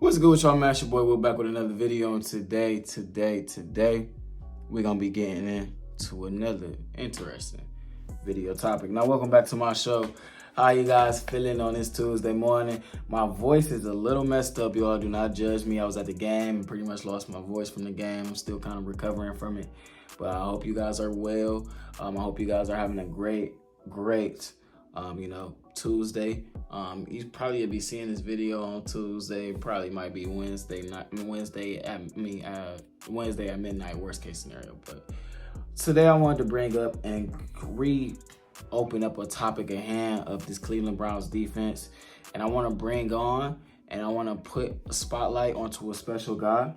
What's good with y'all, man? It's your boy Will back with another video, and today, we're gonna be getting into another interesting video topic. Now, welcome back to my show. How you guys feeling on this Tuesday morning? My voice is a little messed up, y'all. Do not judge me. I was at the game and pretty much lost my voice from the game. I'm still kind of recovering from it, but I hope you guys are well. I hope you guys are having a great Tuesday. You probably be seeing this video on Tuesday. Probably might be Wednesday at midnight, worst case scenario. But today I wanted to bring up and open up a topic at hand of this Cleveland Browns defense, and I want to bring on and I want to put a spotlight onto a special guy.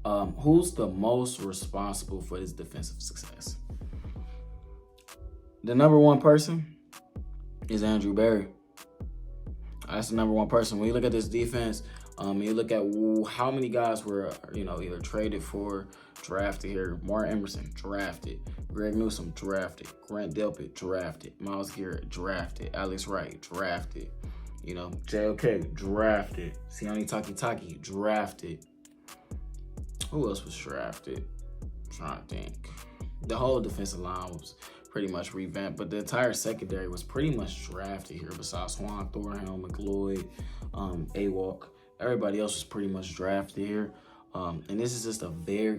Who's the most responsible for this defensive success? The number one person is Andrew Berry. That's the number one person. When you look at this defense, you look at how many guys were, either traded for, drafted here. Martin Emerson, drafted. Greg Newsome, drafted. Grant Delpit, drafted. Myles Garrett, drafted. Alex Wright, drafted. JOK, drafted. Sione Takitaki, drafted. Who else was drafted? I'm trying to think. The whole defensive line was pretty much revamped, but the entire secondary was pretty much drafted here besides Juan Thornhill, McLeod, Awalk. Everybody else was pretty much drafted here. And this is just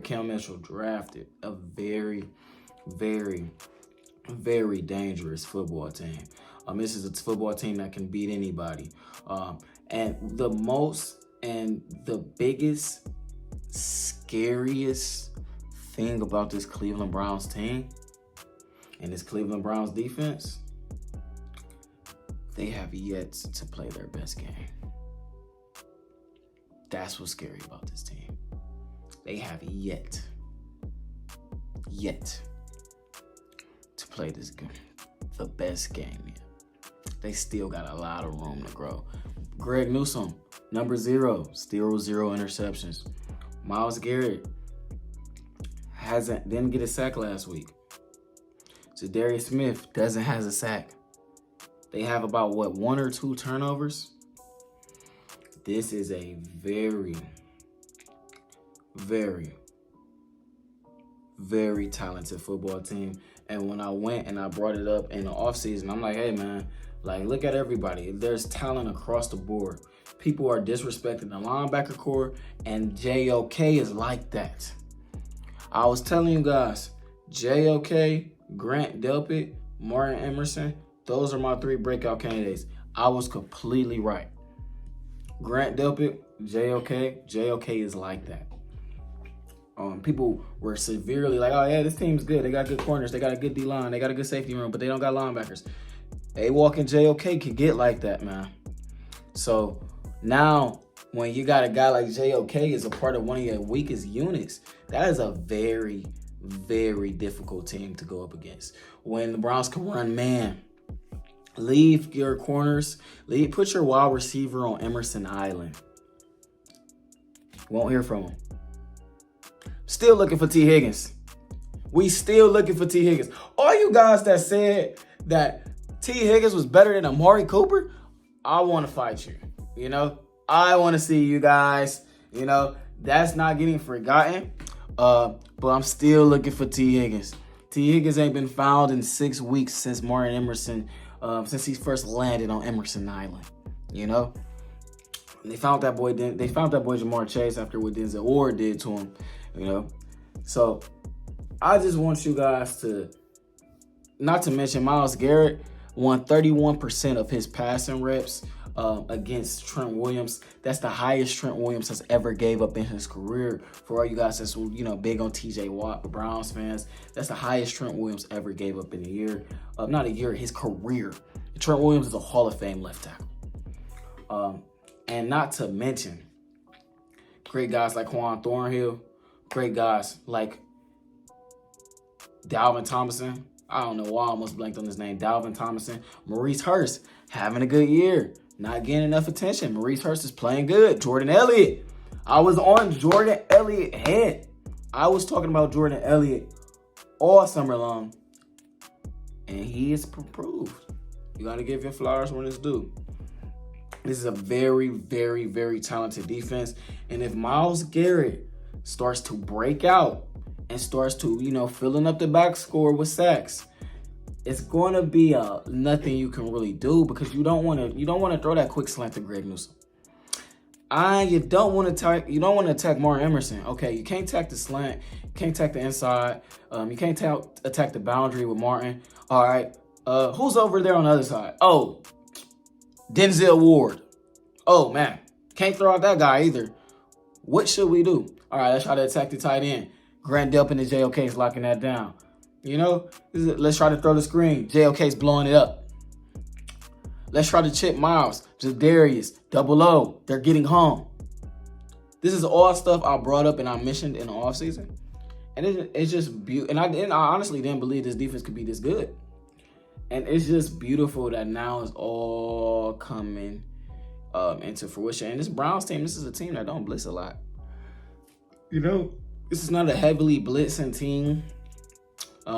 Cam Mitchell drafted a very, very, very dangerous football team. This is a football team that can beat anybody. And the biggest, scariest thing about this Cleveland Browns team and this Cleveland Browns defense, they have yet to play their best game. That's what's scary about this team. They have yet to play the best game yet. They still got a lot of room to grow. Greg Newsome, number 0, still 0 interceptions. Myles Garrett didn't get a sack last week. Za'Darius Smith doesn't have a sack. They have about 1 or 2 turnovers. This is a very, very, very talented football team. And when I went and I brought it up in the offseason, I'm like, hey man, look at everybody. There's talent across the board. People are disrespecting the linebacker core, and JOK is like that. I was telling you guys, JOK, Grant Delpit, Martin Emerson, those are my 3 breakout candidates. I was completely right. Grant Delpit, JOK is like that. People were severely like, oh yeah, this team's good. They got good corners. They got a good D-line. They got a good safety room, but they don't got linebackers. Awalk and JOK could get like that, man. So now when you got a guy like JOK as a part of one of your weakest units, that is a very, very difficult team to go up against. When the Browns can run man, leave your corners, put your wide receiver on Emerson Island. Won't hear from him. Still looking for T. Higgins. We still looking for T. Higgins. All you guys that said that T. Higgins was better than Amari Cooper, I want to fight you. I want to see you guys. That's not getting forgotten. But I'm still looking for T. Higgins. T. Higgins ain't been found in 6 weeks since Martin Emerson, since he first landed on Emerson Island. They found that boy. They found that boy Jamar Chase after what Denzel Ward did to him. So I just want you guys to, not to mention Myles Garrett won 31% of his passing reps against Trent Williams. That's the highest Trent Williams has ever gave up in his career. For all you guys that's big on TJ Watt, Browns fans, that's the highest Trent Williams ever gave up in a year. Not a year, his career. Trent Williams is a Hall of Fame left tackle. And not to mention great guys like Juan Thornhill, great guys like Dalvin Tomlinson. I don't know why I almost blanked on his name. Dalvin Tomlinson. Maurice Hurst having a good year. Not getting enough attention. Maurice Hurst is playing good. Jordan Elliott. I was on Jordan Elliott head. I was talking about Jordan Elliott all summer long. And he is improved. You got to give your flowers when it's due. This is a very, very, very talented defense. And if Myles Garrett starts to break out and starts to, filling up the back score with sacks, it's going to be nothing you can really do, because you don't want to throw that quick slant to Greg Newsome. You don't want to attack Martin Emerson. Okay, you can't attack the slant, you can't attack the inside, you can't attack the boundary with Martin. All right, who's over there on the other side? Oh, Denzel Ward. Oh man, can't throw out that guy either. What should we do? All right, let's try to attack the tight end. Grant Delpit and JOK is locking that down. Let's try to throw the screen. JOK's blowing it up. Let's try to chip Miles, Jadarius, Double O. They're getting home. This is all stuff I brought up and I mentioned in the offseason. And it's just beautiful. And I honestly didn't believe this defense could be this good. And it's just beautiful that now it's all coming into fruition. And this Browns team, this is a team that don't blitz a lot. This is not a heavily blitzing team.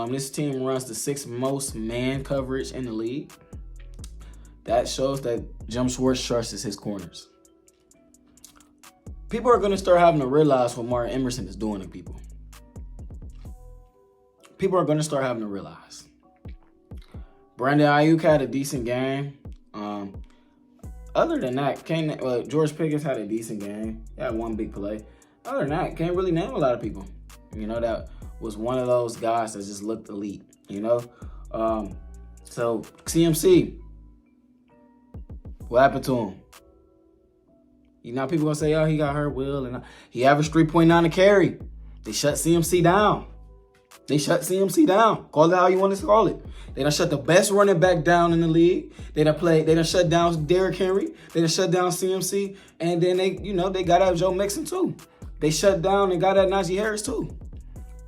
This team runs the 6th most man coverage in the league. That shows that Jim Schwartz trusts his corners. People are going to start having to realize what Martin Emerson is doing to people. People are going to start having to realize. Brandon Ayuk had a decent game. Other than that, George Pickens had a decent game. He had one big play. Other than that, can't really name a lot of people. That was one of those guys that just looked elite. So CMC. What happened to him? People gonna say, oh, he got hurt, Will, and he averaged 3.9 a carry. They shut CMC down. Call it how you want to call it. They done shut the best running back down in the league. They done shut down Derrick Henry. They done shut down CMC. And then they got out Joe Mixon too. They shut down and got out Najee Harris too.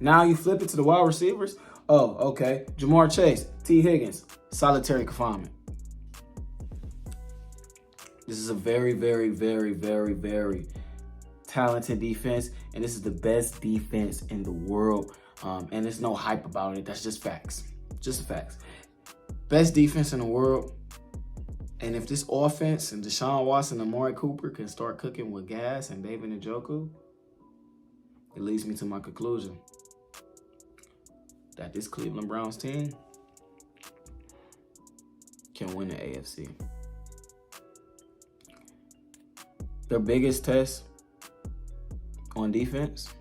Now you flip it to the wide receivers. Oh, okay. Jamar Chase, T. Higgins, solitary confinement. This is a very, very, very, very, very talented defense, and this is the best defense in the world. And there's no hype about it. That's just facts. Just facts. Best defense in the world. And if this offense and Deshaun Watson and Amari Cooper can start cooking with gas and David Njoku, it leads me to my conclusion that this Cleveland Browns team can win the AFC. Their biggest test on defense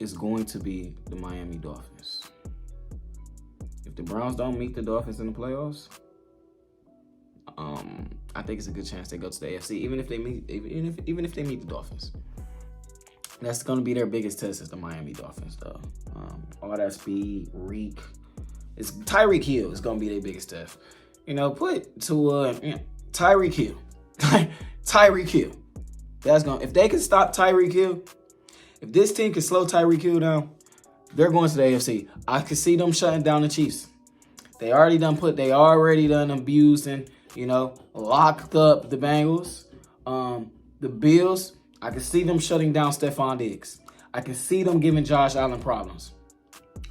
is going to be the Miami Dolphins. If the Browns don't meet the Dolphins in the playoffs, I think it's a good chance they go to the AFC, even if they meet the Dolphins. That's going to be their biggest test, is the Miami Dolphins, though. All that speed, reek. It's Tyreek Hill is going to be their biggest test. Put to Tyreek Hill. Tyreek Hill. If they can stop Tyreek Hill, if this team can slow Tyreek Hill down, they're going to the AFC. I can see them shutting down the Chiefs. They already done abused and, locked up the Bengals. The Bills, I can see them shutting down Stephon Diggs. I can see them giving Josh Allen problems.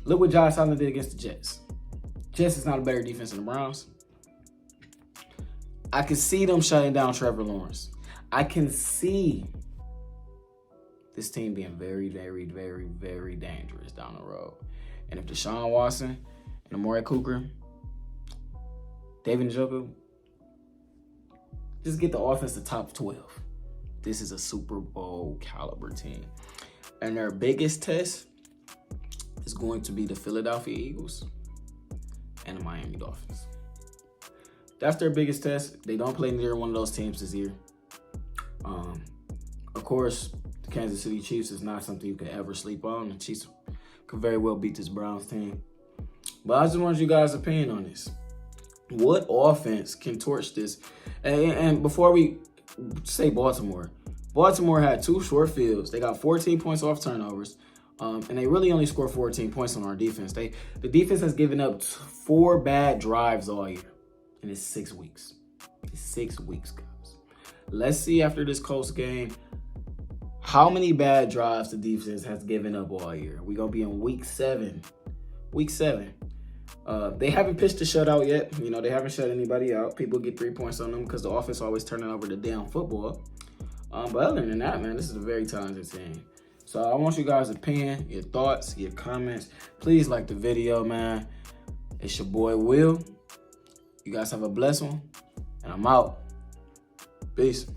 Look what Josh Allen did against the Jets. Jets is not a better defense than the Browns. I can see them shutting down Trevor Lawrence. I can see this team being very, very, very, very dangerous down the road. And if Deshaun Watson and Amari Cooper, David Njoku, just get the offense to top 12. This is a Super Bowl caliber team. And their biggest test is going to be the Philadelphia Eagles and the Miami Dolphins. That's their biggest test. They don't play neither one of those teams this year. Of course, the Kansas City Chiefs is not something you can ever sleep on. The Chiefs could very well beat this Browns team. But I just want you guys' opinion on this. What offense can torch this? And before we say Baltimore had 2 short fields. They got 14 points off turnovers. And they really only scored 14 points on our defense. The defense has given up 4 bad drives all year. And it's 6 weeks. It's 6 weeks, guys. Let's see after this Colts game how many bad drives the defense has given up all year. We're going to be in week 7. Week 7. They haven't pitched a shutout yet. You know, they haven't shut anybody out. People get 3 points on them because the offense always turning over the damn football. But other than that, man, this is a very talented team. So I want you guys' opinion, your thoughts, your comments. Please like the video, man. It's your boy, Will. You guys have a blessed one. And I'm out. Peace.